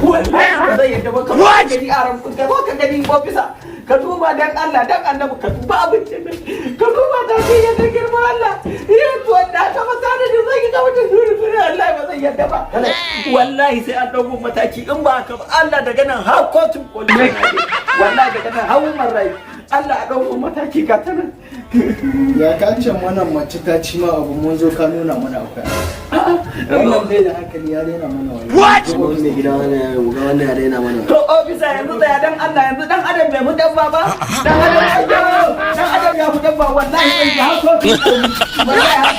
wallahi ba zai yadda ba ka gani aran kun ka zo ka gani ofisa ka duba dan Allah dan annabi ka duba abincin nan ka duba ta ce ya da girma Allah ya to da ka masa da zai ga wata suru Allah ba zai yadda ba wallahi sai an dauko mataki in ba haka ba Allah daga nan har kotun koli wallahi daga nan hawan rai Allah a dauko mataki ka ta nan ya kace mana mace ta ci ma abu mun zo ka nuna mana akwai wannan dai da hankali ya daina mana what ne gida wannan ya daina mana to ofisa yanzu da dan Allah yanzu dan adam bai mutan ba dan adam ya mutan ba wallahi sai ya hako wallahi